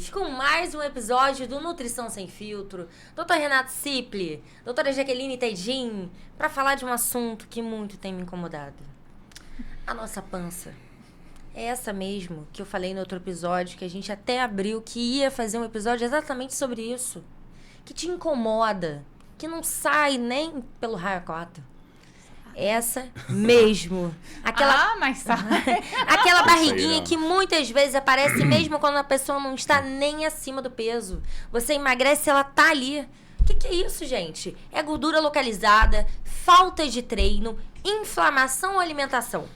todos com mais um episódio do Nutrição Sem Filtro. Dr. Renato Cipli, doutora Jaqueline Tedin, para falar de um assunto que muito tem me incomodado. A nossa pança. É essa mesmo que eu falei no outro episódio, que a gente até abriu, que ia fazer um episódio exatamente sobre isso. Que te incomoda, que não sai nem pelo raio A4. Essa mesmo. Aquela, mas sabe. aquela barriguinha que muitas vezes aparece mesmo quando a pessoa não está nem acima do peso. Você emagrece, ela tá ali. O que é isso, gente? É gordura localizada, falta de treino, inflamação ou alimentação?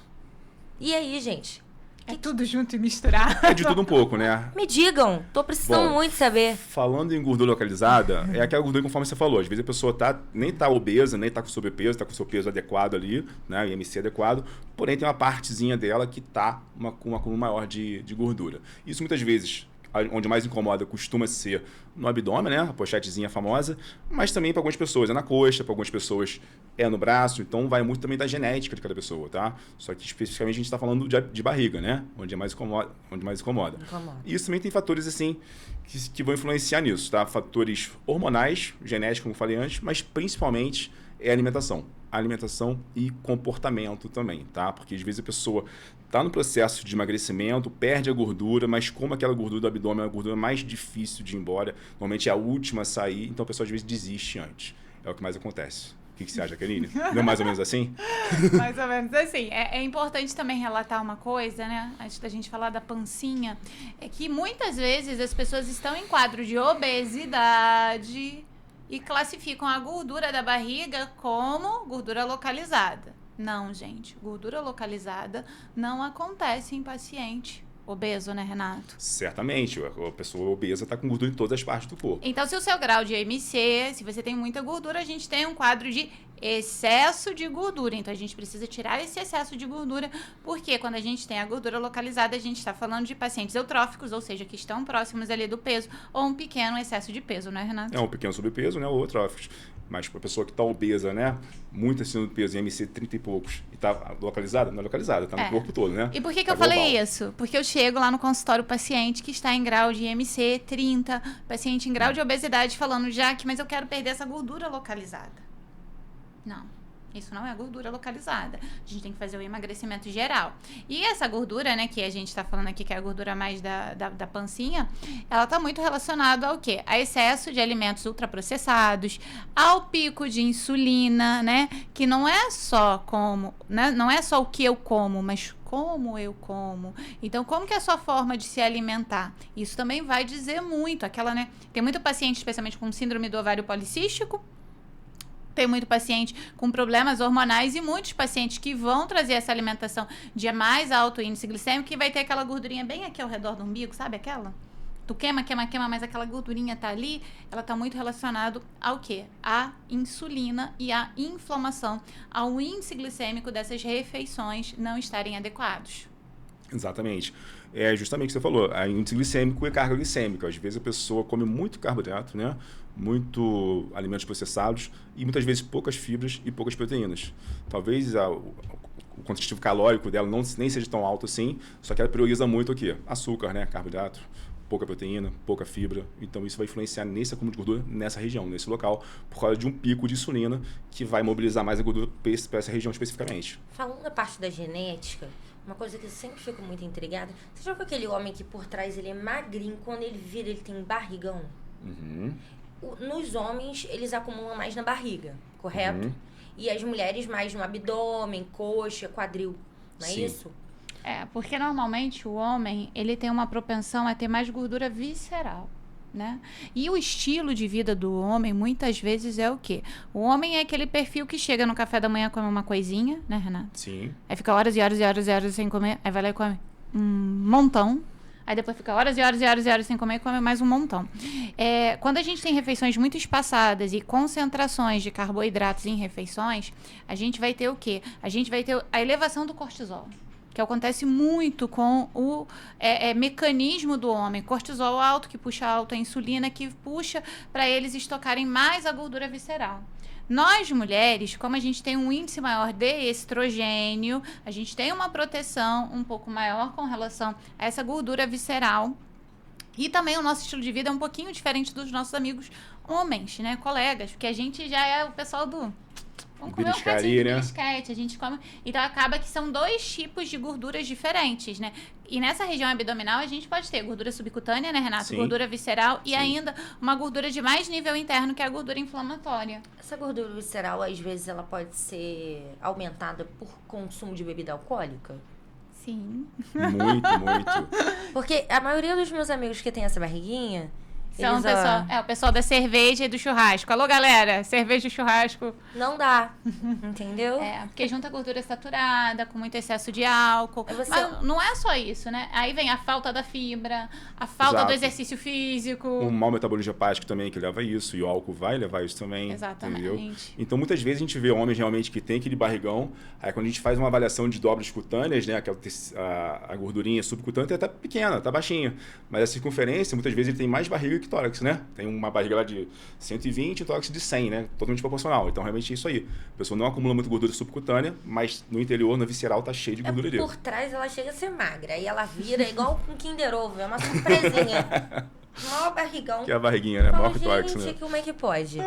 E aí, gente? É tudo junto e misturado. É de tudo um pouco, né? Me digam, tô precisando muito saber. Falando em gordura localizada, é aquela gordura conforme você falou. Às vezes a pessoa nem tá obesa, nem tá com sobrepeso, tá com o seu peso adequado ali, né? O IMC adequado, porém tem uma partezinha dela que tá com uma acúmulo maior de gordura. Isso muitas vezes, onde mais incomoda, costuma ser no abdômen, né? A pochetezinha famosa, mas também para algumas pessoas é na coxa, para algumas pessoas é no braço, então vai muito também da genética de cada pessoa, tá? Só que especificamente a gente está falando de barriga, né? Onde mais incomoda. E isso também tem fatores assim que vão influenciar nisso, tá? Fatores hormonais, genéticos, como eu falei antes, mas principalmente é a alimentação e comportamento também, tá? Porque às vezes a pessoa está no processo de emagrecimento, perde a gordura, mas como aquela gordura do abdômen é a gordura mais difícil de ir embora, normalmente é a última a sair, então a pessoa às vezes desiste antes. É o que mais acontece. O que você acha, Jaqueline? Não é mais ou menos assim? Mais ou menos assim. É importante também relatar uma coisa, né? Antes da gente falar da pancinha, é que muitas vezes as pessoas estão em quadro de obesidade e classificam a gordura da barriga como gordura localizada. Não, gente. Gordura localizada não acontece em paciente obeso, né, Renato? Certamente. A pessoa obesa está com gordura em todas as partes do corpo. Então, se o seu grau de IMC, se você tem muita gordura, a gente tem um quadro de excesso de gordura. Então, a gente precisa tirar esse excesso de gordura, porque quando a gente tem a gordura localizada, a gente está falando de pacientes eutróficos, ou seja, que estão próximos ali do peso, ou um pequeno excesso de peso, né, Renato? É um pequeno sobrepeso, né, ou eutróficos. Mas para a pessoa que está obesa, né, muito acima do peso, IMC 30 e poucos, e está localizada? Não é localizada, está no corpo todo, né? E por que tá eu falei isso? Porque eu chego lá no consultório paciente que está em grau de IMC 30, paciente em grau de obesidade, falando, Jaque, mas eu quero perder essa gordura localizada. Não, isso não é gordura localizada. A gente tem que fazer o emagrecimento geral. E essa gordura, né, que a gente tá falando aqui, que é a gordura mais da pancinha, ela tá muito relacionada ao quê? A excesso de alimentos ultraprocessados, ao pico de insulina, né, que não é só né, não é só o que eu como, mas como eu como. Então, como que é a sua forma de se alimentar? Isso também vai dizer muito. Né, tem muito paciente, especialmente com síndrome do ovário policístico, tem muito paciente com problemas hormonais e muitos pacientes que vão trazer essa alimentação de mais alto índice glicêmico, que vai ter aquela gordurinha bem aqui ao redor do umbigo, sabe aquela? Tu queima, mas aquela gordurinha tá ali, ela tá muito relacionado ao quê? A insulina e a inflamação, ao índice glicêmico dessas refeições não estarem adequados. Exatamente. É justamente o que você falou, a índice glicêmico e carga glicêmica. Às vezes a pessoa come muito carboidrato, né? Muito alimentos processados e muitas vezes poucas fibras e poucas proteínas. Talvez o quantitativo calórico dela nem seja tão alto assim, só que ela prioriza muito o quê? Açúcar, né? Carboidrato, pouca proteína, pouca fibra. Então isso vai influenciar nesse acúmulo de gordura, nessa região, nesse local, por causa de um pico de insulina que vai mobilizar mais a gordura para essa região especificamente. Falando da parte da genética, uma coisa que eu sempre fico muito intrigada, você já viu aquele homem que por trás ele é magrinho, quando ele vira ele tem barrigão? Uhum. Nos homens, eles acumulam mais na barriga, correto? Uhum. E as mulheres mais no abdômen, coxa, quadril, não é isso? Porque normalmente o homem, ele tem uma propensão a ter mais gordura visceral, né? E o estilo de vida do homem, muitas vezes, é o quê? O homem é aquele perfil que chega no café da manhã, come uma coisinha, né, Renato? Sim. Aí fica horas e horas e horas e horas sem comer, aí vai lá e come um montão. Aí depois fica horas e horas e horas e horas sem comer e come mais um montão. Quando a gente tem refeições muito espaçadas e concentrações de carboidratos em refeições, a gente vai ter o quê? A gente vai ter a elevação do cortisol, que acontece muito com o mecanismo do homem. Cortisol alto, que puxa alto a insulina, que puxa para eles estocarem mais a gordura visceral. Nós, mulheres, como a gente tem um índice maior de estrogênio, a gente tem uma proteção um pouco maior com relação a essa gordura visceral. E também o nosso estilo de vida é um pouquinho diferente dos nossos amigos homens, né? Colegas, porque a gente já é o pessoal do... Vamos comer um bocadinho de belisquete, a gente come... Então, acaba que são 2 tipos de gorduras diferentes, né? E nessa região abdominal, a gente pode ter gordura subcutânea, né, Renato? Sim. Gordura visceral e Sim. ainda uma gordura de mais nível interno, que é a gordura inflamatória. Essa gordura visceral, às vezes, ela pode ser aumentada por consumo de bebida alcoólica? Sim. Muito. Porque a maioria dos meus amigos que tem essa barriguinha... São eles, o pessoal da cerveja e do churrasco. Alô, galera, cerveja e churrasco. não dá, entendeu? Porque junta gordura saturada, com muito excesso de álcool. Você- Mas não é só isso, né? Aí vem a falta da fibra, a falta Exato. do exercício físico. Um mau metabolismo hepático também que leva a isso, e o álcool vai levar isso também. Exatamente. Entendeu? Então, muitas vezes a gente vê homens realmente que tem aquele barrigão, aí quando a gente faz uma avaliação de dobras cutâneas, né, aquela a gordurinha subcutânea tá pequena, tá baixinha, mas a circunferência, muitas vezes ele tem mais barriga que tórax, né? Tem uma barriga lá de 120 e tórax de 100, né? Totalmente proporcional. Então, realmente é isso aí. A pessoa não acumula muito gordura subcutânea, mas no interior, na visceral, tá cheio de gordura ali. Por trás ela chega a ser magra. Aí ela vira igual um Kinder Ovo. É uma surpresinha. Maior barrigão. Que é a barriguinha, né? Maior que o tórax, Gente, né? como é que pode?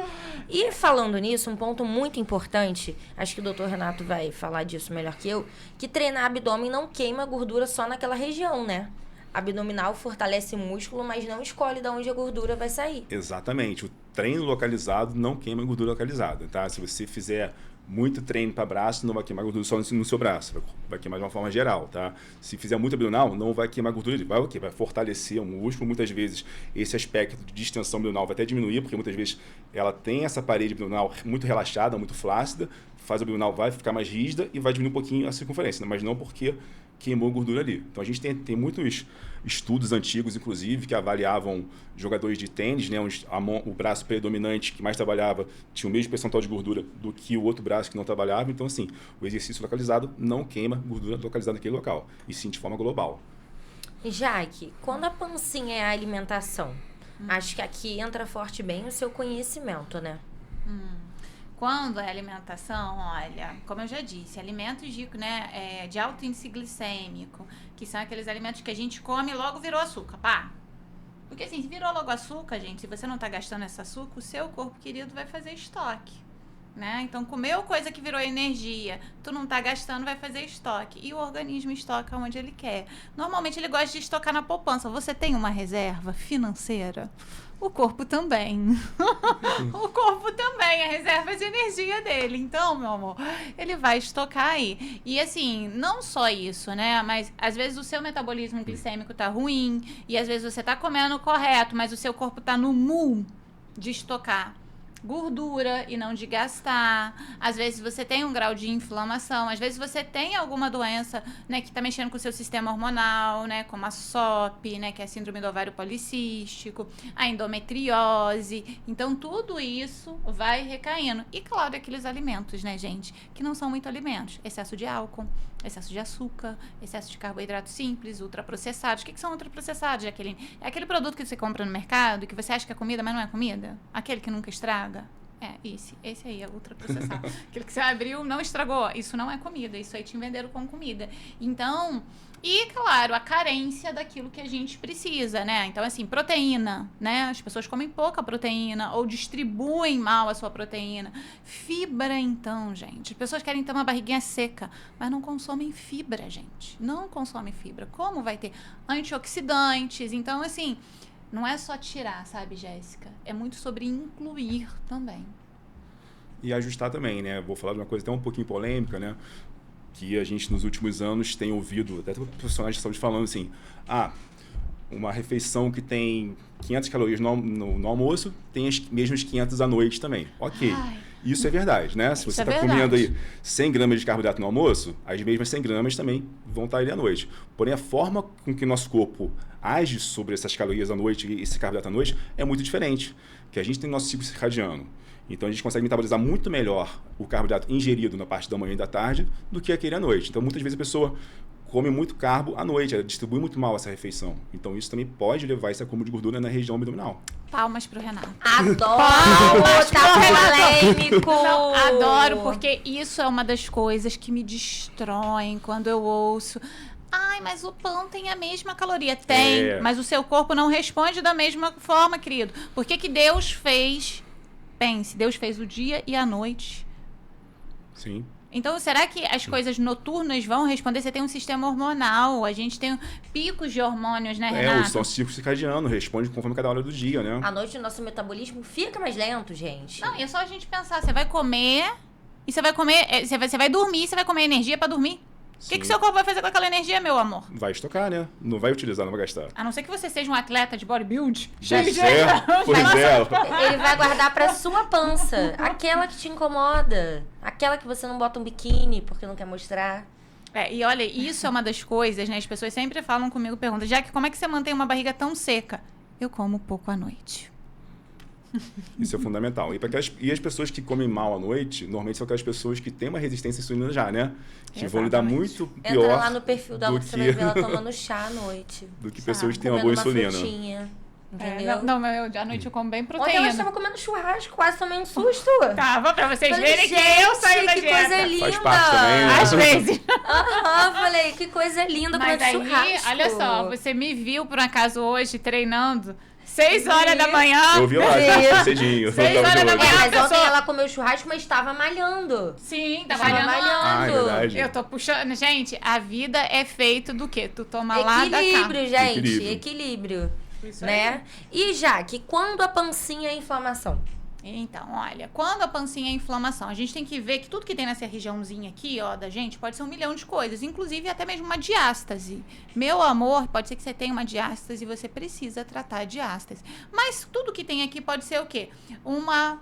E falando nisso, um ponto muito importante, acho que o doutor Renato vai falar disso melhor que eu, que treinar abdômen não queima gordura só naquela região, né? Abdominal fortalece músculo, mas não escolhe de onde a gordura vai sair. Exatamente. O treino localizado não queima gordura localizada, tá? Se você fizer muito treino para braço, não vai queimar gordura só no seu braço, vai queimar de uma forma geral, tá? Se fizer muito abdominal, não vai queimar gordura, vai o quê? Vai fortalecer o músculo. Muitas vezes esse aspecto de distensão abdominal vai até diminuir, porque muitas vezes ela tem essa parede abdominal muito relaxada, muito flácida, faz o abdominal vai ficar mais rígida e vai diminuir um pouquinho a circunferência, né? Mas não porque queimou gordura ali. Então a gente tem muitos estudos antigos, inclusive, que avaliavam jogadores de tênis, né, onde o braço predominante que mais trabalhava tinha o mesmo percentual de gordura do que o outro braço que não trabalhava. Então, assim, o exercício localizado não queima gordura localizada naquele local, e sim de forma global. Jaque, quando a pancinha é a alimentação, acho que aqui entra forte bem o seu conhecimento, né? Quando é alimentação, olha, como eu já disse, alimentos de alto índice glicêmico, que são aqueles alimentos que a gente come e logo virou açúcar, pá. Porque assim, se virou logo açúcar, gente, se você não tá gastando esse açúcar, o seu corpo querido vai fazer estoque, né? Então, comeu coisa que virou energia, tu não tá gastando, vai fazer estoque. E o organismo estoca onde ele quer. Normalmente ele gosta de estocar na poupança. Você tem uma reserva financeira? O corpo também. O corpo também, a reserva de energia dele. Então, meu amor, ele vai estocar aí. E assim, não só isso, né? Mas às vezes o seu metabolismo glicêmico tá ruim. E às vezes você tá comendo correto, mas o seu corpo tá no mull de estocar gordura e não de gastar. Às vezes você tem um grau de inflamação, às vezes você tem alguma doença, né, que tá mexendo com o seu sistema hormonal, né, como a SOP, né, que é a síndrome do ovário policístico, a endometriose. Então tudo isso vai recaindo. E claro, aqueles alimentos, né, gente, que não são muito alimentos. Excesso de álcool, excesso de açúcar, excesso de carboidratos simples, ultraprocessados. O que são ultraprocessados, Jaqueline? É aquele produto que você compra no mercado, que você acha que é comida, mas não é comida? Aquele que nunca estraga? É, esse aí é ultraprocessado. Aquele que você abriu, não estragou. Isso não é comida, isso aí te venderam como comida. Então, e claro, a carência daquilo que a gente precisa, né? Então, assim, proteína, né? As pessoas comem pouca proteína ou distribuem mal a sua proteína. Fibra, então, gente. As pessoas querem ter uma barriguinha seca, mas não consomem fibra, gente. Não consomem fibra. Como vai ter antioxidantes? Então, assim, não é só tirar, sabe, Jéssica? É muito sobre incluir também. E ajustar também, né? Vou falar de uma coisa até um pouquinho polêmica, né? Que a gente, nos últimos anos, tem ouvido até profissionais de saúde falando assim, uma refeição que tem 500 calorias no almoço, tem as mesmas 500 à noite também. Ok. Isso é verdade, né? Se você está comendo aí 100 gramas de carboidrato no almoço, as mesmas 100 gramas também vão estar ali à noite. Porém, a forma com que nosso corpo age sobre essas calorias à noite e esse carboidrato à noite é muito diferente. Que a gente tem nosso ciclo circadiano. Então, a gente consegue metabolizar muito melhor o carboidrato ingerido na parte da manhã e da tarde do que aquele à noite. Então, muitas vezes a pessoa come muito carbo à noite, ela distribui muito mal essa refeição. Então, isso também pode levar esse acúmulo de gordura na região abdominal. Palmas pro Renato. Adoro! Tá polêmico! Não, adoro, porque isso é uma das coisas que me destroem quando eu ouço. Ai, mas o pão tem a mesma caloria. Tem, mas o seu corpo não responde da mesma forma, querido. Por que Deus fez... Pense, Deus fez o dia e a noite. Sim. Então, será que as coisas noturnas vão responder? Você tem um sistema hormonal, a gente tem picos de hormônios, né, Renato? O ciclo circadiano responde conforme cada hora do dia, né? À noite o nosso metabolismo fica mais lento, gente. Não, e é só a gente pensar, você vai comer e você vai comer, você vai dormir, você vai comer energia pra dormir. O que seu corpo vai fazer com aquela energia, meu amor? Vai estocar, né? Não vai utilizar, não vai gastar. A não ser que você seja um atleta de bodybuild. Pois é. Ele vai guardar pra sua pança. Aquela que te incomoda. Aquela que você não bota um biquíni porque não quer mostrar. E olha, isso é uma das coisas, né? As pessoas sempre falam comigo, perguntam, Jaque, como é que você mantém uma barriga tão seca? Eu como pouco à noite. Isso é fundamental. E as pessoas que comem mal à noite, normalmente são aquelas pessoas que têm uma resistência à insulina já, né? Que vão lidar muito pior. Entra lá no perfil dela que você vai ver ela tomando chá à noite. Do que pessoas que têm uma boa insulina. Entendeu? À noite eu como bem Ontem proteína. eu estava comendo churrasco, quase tomei um susto. Tava, pra vocês Falei, verem que eu saio da que dieta. coisa linda. Faz parte também, né? Às vezes. Falei, que coisa linda Mas comendo aí, churrasco. olha só, você me viu por um acaso hoje treinando 6 horas da manhã. Eu vi lá, cedinho. 6 horas da manhã. Mas ontem ela comeu churrasco, mas estava malhando. Sim, tá Estava malhando. É verdade. Eu tô puxando. Gente, a vida é feita do quê? Tu toma lá da cá. Equilíbrio, gente. Equilíbrio. Equilíbrio. Isso Né? E Jaque, quando a pancinha é inflamação? Então, olha, quando a pancinha é inflamação, a gente tem que ver que tudo que tem nessa regiãozinha aqui, ó, da gente, pode ser 1 milhão de coisas, inclusive até mesmo uma diástase. Meu amor, pode ser que você tenha uma diástase e você precisa tratar a diástase. Mas tudo que tem aqui pode ser o quê? Uma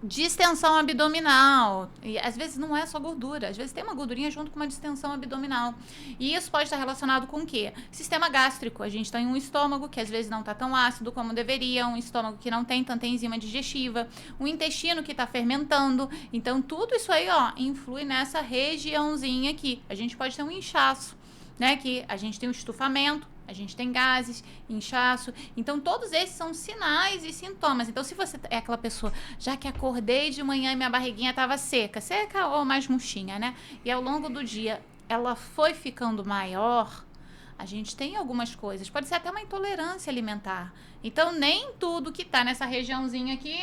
distensão abdominal. E às vezes não é só gordura, às vezes tem uma gordurinha junto com uma distensão abdominal. E isso pode estar relacionado com o quê? Sistema gástrico. A gente tem um estômago que às vezes não está tão ácido como deveria, um estômago que não tem tanta enzima digestiva, um intestino que está fermentando. Então tudo isso aí, ó, influi nessa regiãozinha aqui. A gente pode ter um inchaço, né? Que a gente tem um estufamento, a gente tem gases, inchaço. Então, todos esses são sinais e sintomas. Então, se você é aquela pessoa, já que acordei de manhã e minha barriguinha estava seca ou mais murchinha, né? E ao longo do dia ela foi ficando maior, a gente tem algumas coisas. Pode ser até uma intolerância alimentar. Então, nem tudo que está nessa regiãozinha aqui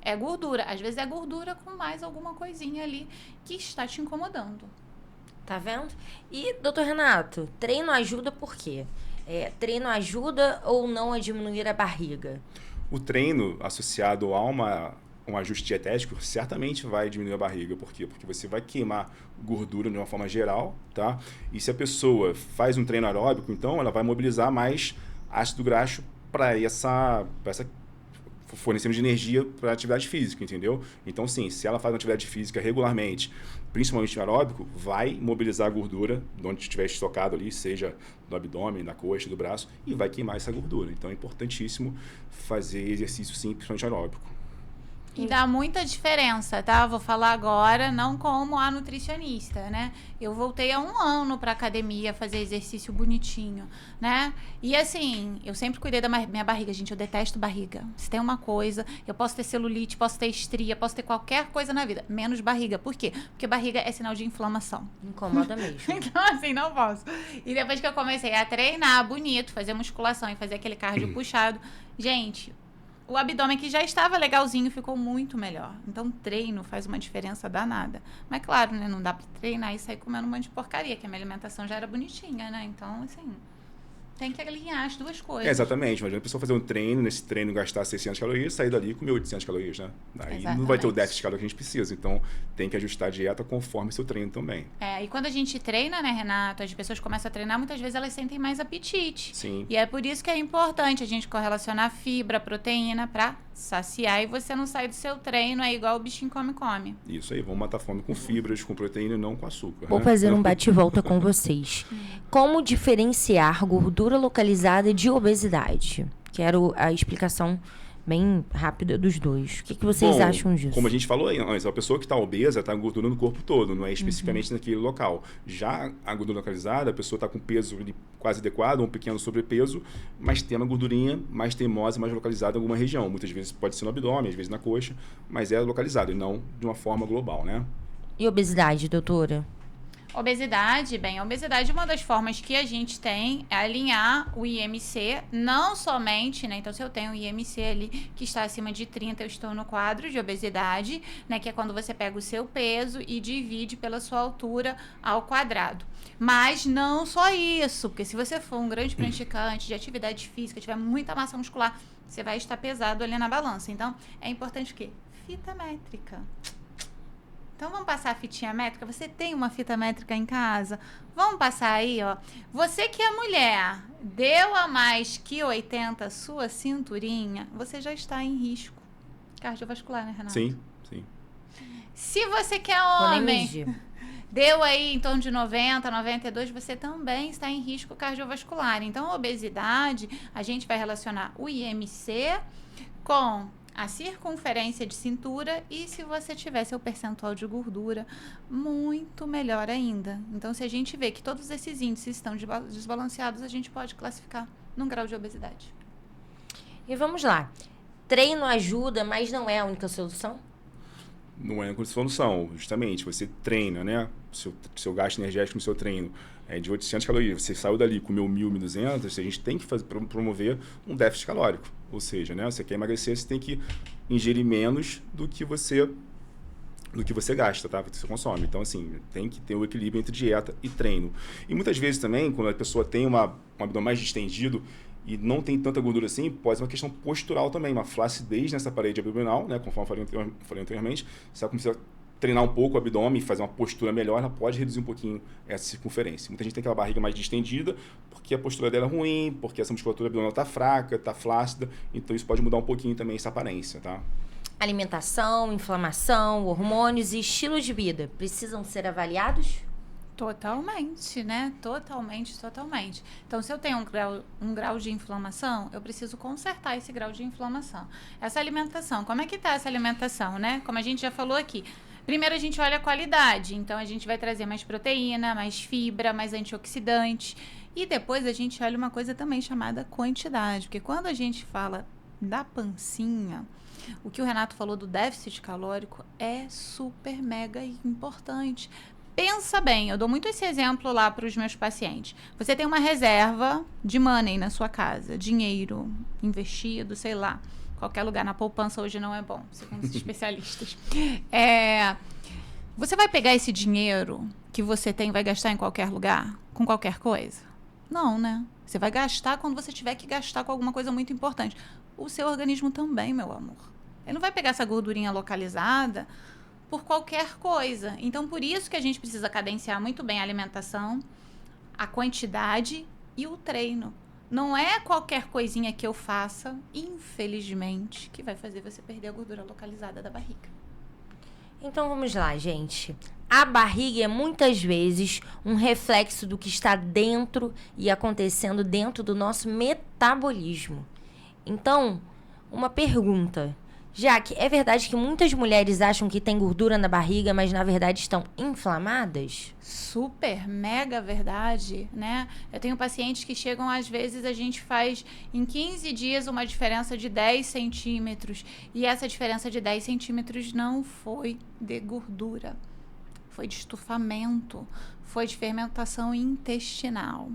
é gordura. Às vezes é gordura com mais alguma coisinha ali que está te incomodando. Tá vendo? E, doutor Renato, treino ajuda por quê? Treino ajuda ou não a diminuir a barriga? O treino associado a um ajuste dietético certamente vai diminuir a barriga. Por quê? Porque você vai queimar gordura de uma forma geral, tá? E se a pessoa faz um treino aeróbico, então ela vai mobilizar mais ácido graxo para essa fornecendo de energia para a atividade física, entendeu? Então, sim, se ela faz uma atividade física regularmente, principalmente no aeróbico, vai mobilizar a gordura de onde estiver estocado ali, seja do abdômen, da coxa, do braço, e vai queimar essa gordura. Então, é importantíssimo fazer exercício, sim, principalmente aeróbico. E dá muita diferença, tá? Vou falar agora, não como a nutricionista, né? Eu voltei há 1 ano pra academia fazer exercício bonitinho, né? E assim, eu sempre cuidei da minha barriga, gente. Eu detesto barriga. Se tem uma coisa, eu posso ter celulite, posso ter estria, posso ter qualquer coisa na vida, menos barriga. Por quê? Porque barriga é sinal de inflamação. Incomoda mesmo. Então, assim, não posso. E depois que eu comecei a treinar bonito, fazer musculação e fazer aquele cardio puxado, gente, o abdômen que já estava legalzinho ficou muito melhor. Então, treino faz uma diferença danada. Mas, claro, né? Não dá pra treinar e sair comendo um monte de porcaria, que a minha alimentação já era bonitinha, né? Então, assim, tem que alinhar as duas coisas. Exatamente. Imagina a pessoa fazer um treino, nesse treino gastar 600 calorias, sair dali e comer 800 calorias, né? Aí Exatamente. não vai ter o déficit de calorias que a gente precisa. Então, tem que ajustar a dieta conforme seu treino também. E quando a gente treina, né, Renato, as pessoas começam a treinar, muitas vezes elas sentem mais apetite. Sim. E é por isso que é importante a gente correlacionar fibra, proteína pra saciar e você não sair do seu treino, é igual o bichinho come. Isso aí, vamos matar a fome com fibras, com proteína e não com açúcar. Vou né? fazer um bate-volta com vocês. Como diferenciar gordura localizada de obesidade? Quero a explicação bem rápida dos dois. O que vocês acham disso? Como a gente falou antes, a pessoa que está obesa está com gordura no corpo todo, não é especificamente naquele local. Já a gordura localizada, a pessoa está com peso quase adequado, um pequeno sobrepeso, mas tem uma gordurinha mais teimosa, mais localizada em alguma região. Muitas vezes pode ser no abdômen, às vezes na coxa, mas é localizado e não de uma forma global, né? E obesidade, doutora? Obesidade, bem, a obesidade é uma das formas que a gente tem é alinhar o IMC, não somente, né? Então, se eu tenho o IMC ali que está acima de 30, eu estou no quadro de obesidade, né? Que é quando você pega o seu peso e divide pela sua altura ao quadrado. Mas não só isso, porque se você for um grande praticante de atividade física, tiver muita massa muscular, você vai estar pesado ali na balança. Então, é importante o quê? Fita métrica. Então, vamos passar a fitinha métrica? Você tem uma fita métrica em casa? Vamos passar aí, ó. Você que é mulher, deu a mais que 80 sua cinturinha, você já está em risco cardiovascular, né, Renato? Sim, sim. Se você que é Vou nem homem, medir. deu aí em torno de 90, 92, você também está em risco cardiovascular. Então, a obesidade, a gente vai relacionar o IMC com a circunferência de cintura e se você tiver seu percentual de gordura, muito melhor ainda. Então, se a gente vê que todos esses índices estão desbalanceados, a gente pode classificar num grau de obesidade. E vamos lá. Treino ajuda, mas não é a única solução? Não é a solução, justamente. Você treina, né? Seu gasto energético no seu treino é de 800 calorias. Você saiu dali, comeu 1.000, 1.200, a gente tem que promover um déficit calórico. Ou seja, né? Você quer emagrecer, você tem que ingerir menos do que você gasta, tá? Do que você consome. Então, assim, tem que ter um equilíbrio entre dieta e treino. E muitas vezes também, quando a pessoa tem um abdômen mais distendido e não tem tanta gordura assim, pode ser uma questão postural também, uma flacidez nessa parede abdominal, né? Conforme eu falei anteriormente, se ela começar a treinar um pouco o abdômen e fazer uma postura melhor, ela pode reduzir um pouquinho essa circunferência. Muita gente tem aquela barriga mais distendida porque a postura dela é ruim, porque essa musculatura abdominal está fraca, está flácida, então isso pode mudar um pouquinho também essa aparência, tá? Alimentação, inflamação, hormônios e estilo de vida precisam ser avaliados? Totalmente, né? Totalmente. Então, se eu tenho um grau de inflamação, eu preciso consertar esse grau de inflamação. Essa alimentação, como é que tá essa alimentação, né? Como a gente já falou aqui. Primeiro a gente olha a qualidade, então a gente vai trazer mais proteína, mais fibra, mais antioxidante. E depois a gente olha uma coisa também chamada quantidade, porque quando a gente fala da pancinha, o que o Renato falou do déficit calórico é super mega importante. Pensa bem, eu dou muito esse exemplo lá para os meus pacientes. Você tem uma reserva de money na sua casa, dinheiro investido, sei lá, qualquer lugar. Na poupança hoje não é bom, segundo os especialistas. Você vai pegar esse dinheiro que você tem e vai gastar em qualquer lugar, com qualquer coisa? Não, né? Você vai gastar quando você tiver que gastar com alguma coisa muito importante. O seu organismo também, meu amor. Ele não vai pegar essa gordurinha localizada por qualquer coisa. Então, por isso que a gente precisa cadenciar muito bem a alimentação, a quantidade e o treino. Não é qualquer coisinha que eu faça, infelizmente, que vai fazer você perder a gordura localizada da barriga. Então vamos lá, gente. A barriga é muitas vezes um reflexo do que está dentro e acontecendo dentro do nosso metabolismo. Então, uma pergunta. Jaque, é verdade que muitas mulheres acham que tem gordura na barriga, mas na verdade estão inflamadas? Super, mega verdade, né? Eu tenho pacientes que chegam, às vezes, a gente faz em 15 dias uma diferença de 10 centímetros. E essa diferença de 10 centímetros não foi de gordura. Foi de estufamento, foi de fermentação intestinal.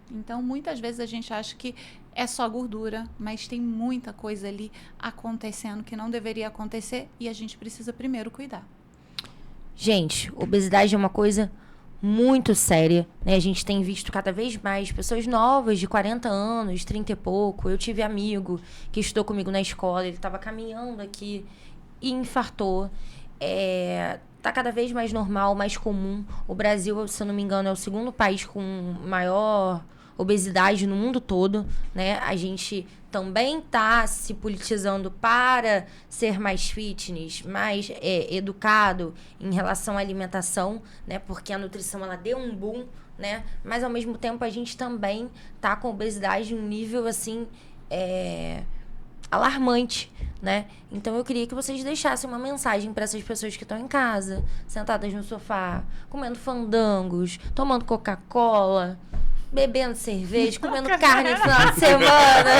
Então, muitas vezes a gente acha que é só gordura, mas tem muita coisa ali acontecendo que não deveria acontecer e a gente precisa primeiro cuidar. Gente, obesidade é uma coisa muito séria, né? A gente tem visto cada vez mais pessoas novas de 40 anos, 30 e pouco. Eu tive amigo que estudou comigo na escola, ele estava caminhando aqui e infartou. Tá cada vez mais normal, mais comum. O Brasil, se eu não me engano, é o segundo país com maior obesidade no mundo todo, né? A gente também tá se politizando para ser mais fitness, mais educado em relação à alimentação, né? Porque a nutrição, ela deu um boom, né? Mas, ao mesmo tempo, a gente também tá com obesidade em um nível, assim, alarmante, né? Então, eu queria que vocês deixassem uma mensagem para essas pessoas que estão em casa, sentadas no sofá, comendo fandangos, tomando Coca-Cola. bebendo cerveja, comendo carne no final de semana.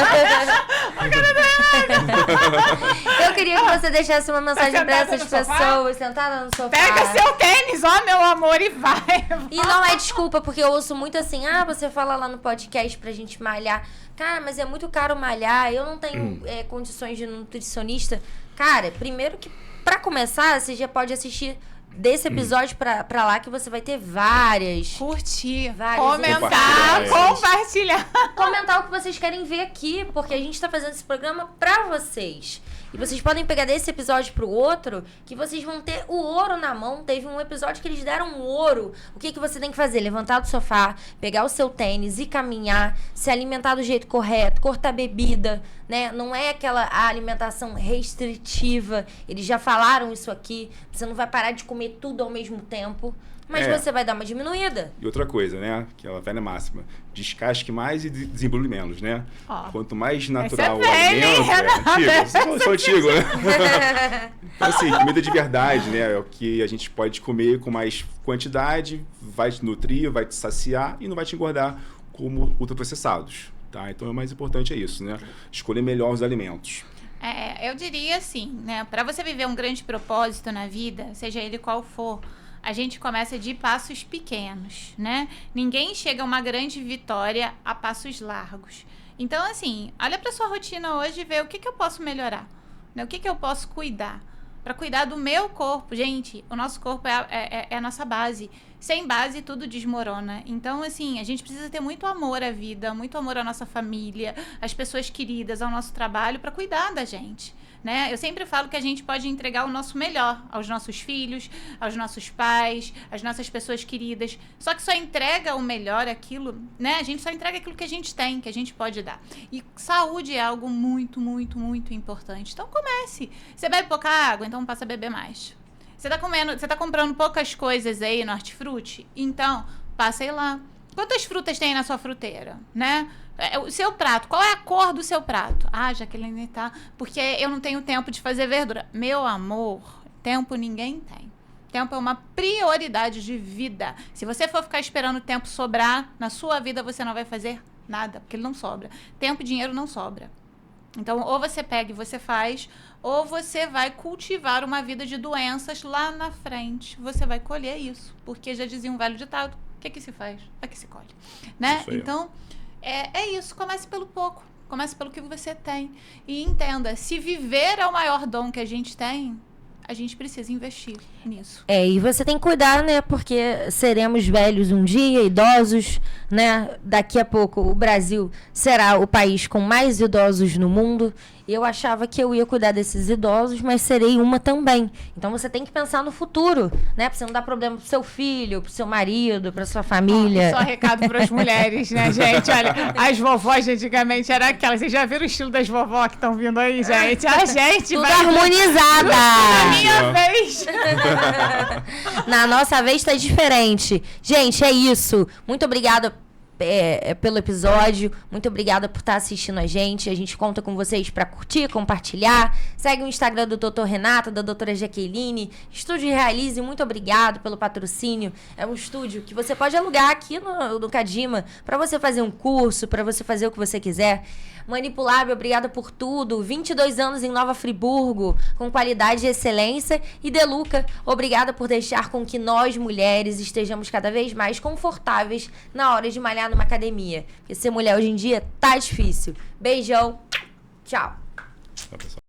Eu queria que você deixasse uma mensagem pra essas pessoas, sentada no sofá. Pega seu tênis, ó, meu amor, e vai. E não é desculpa, porque eu ouço muito assim, você fala lá no podcast pra gente malhar. Cara, mas é muito caro malhar, eu não tenho condições de nutricionista. Cara, primeiro que, pra começar, você já pode assistir desse episódio pra lá, que você vai ter várias. Curtir, várias comentar, compartilhar. Comentar o que vocês querem ver aqui, porque a gente tá fazendo esse programa pra vocês. E vocês podem pegar desse episódio pro outro, que vocês vão ter o ouro na mão. Teve um episódio que eles deram um ouro. O que você tem que fazer? Levantar do sofá, pegar o seu tênis e caminhar, se alimentar do jeito correto, cortar bebida, né? Não é aquela alimentação restritiva. Eles já falaram isso aqui. Você não vai parar de comer tudo ao mesmo tempo. Mas você vai dar uma diminuída. E outra coisa, né? Que é a velha máxima. Descasque mais e desembrulhe menos, né? Quanto mais natural o alimento... Sou antigo, né? Então, assim, comida de verdade, né? É o que a gente pode comer com mais quantidade, vai te nutrir, vai te saciar e não vai te engordar como ultraprocessados, tá? Então, o mais importante é isso, né? Escolher melhor os alimentos. Eu diria assim, né? Para você viver um grande propósito na vida, seja ele qual for, a gente começa de passos pequenos, né? Ninguém chega a uma grande vitória a passos largos. Então, assim, olha para sua rotina hoje e vê o que eu posso melhorar, né? O que eu posso cuidar. Para cuidar do meu corpo. Gente, o nosso corpo é a nossa base. Sem base, tudo desmorona. Então, assim, a gente precisa ter muito amor à vida, muito amor à nossa família, às pessoas queridas, ao nosso trabalho, para cuidar da gente, né? Eu sempre falo que a gente pode entregar o nosso melhor aos nossos filhos, aos nossos pais, às nossas pessoas queridas. Só que só entrega o melhor aquilo, né? A gente só entrega aquilo que a gente tem, que a gente pode dar. E saúde é algo muito, muito, muito importante. Então comece. Você bebe pouca água, então passa a beber mais. Você tá comprando poucas coisas aí no hortifruti? Então, passa aí lá. Quantas frutas tem na sua fruteira, né? O seu prato, qual é a cor do seu prato? Jaqueline, tá. Porque eu não tenho tempo de fazer verdura. Meu amor, tempo ninguém tem. Tempo é uma prioridade de vida. Se você for ficar esperando o tempo sobrar na sua vida, você não vai fazer nada, porque ele não sobra. Tempo e dinheiro não sobra. Então, ou você pega e você faz, ou você vai cultivar uma vida de doenças lá na frente. Você vai colher isso, porque já dizia um velho ditado, o que se faz? É que se colhe, né? Então, é isso, comece pelo pouco, comece pelo que você tem. E entenda, se viver é o maior dom que a gente tem, a gente precisa investir nisso. E você tem que cuidar, né? Porque seremos velhos um dia, idosos, né? Daqui a pouco o Brasil será o país com mais idosos no mundo. Eu achava que eu ia cuidar desses idosos, mas serei uma também. Então você tem que pensar no futuro, né? Pra você não dar problema pro seu filho, pro seu marido, pra sua família. Só recado pras mulheres, né, gente? Olha, as vovós de antigamente eram aquelas. Vocês já viram o estilo das vovó que estão vindo aí, gente? A gente tudo harmonizada. Na minha vez. Na nossa vez tá diferente. Gente, é isso. Muito obrigada pelo episódio. Muito obrigada por estar assistindo a gente conta com vocês para curtir, compartilhar. Segue o Instagram do Dr. Renato, da doutora Jaqueline. Estúdio Realize, muito obrigado pelo patrocínio. É um estúdio que você pode alugar aqui no Cadima para você fazer um curso, para você fazer o que você quiser. Manipulável, obrigada por tudo. 22 anos em Nova Friburgo, com qualidade e excelência. E Deluca, obrigada por deixar com que nós, mulheres, estejamos cada vez mais confortáveis na hora de malhar numa academia. Porque ser mulher hoje em dia tá difícil. Beijão. Tchau. Tchau, pessoal.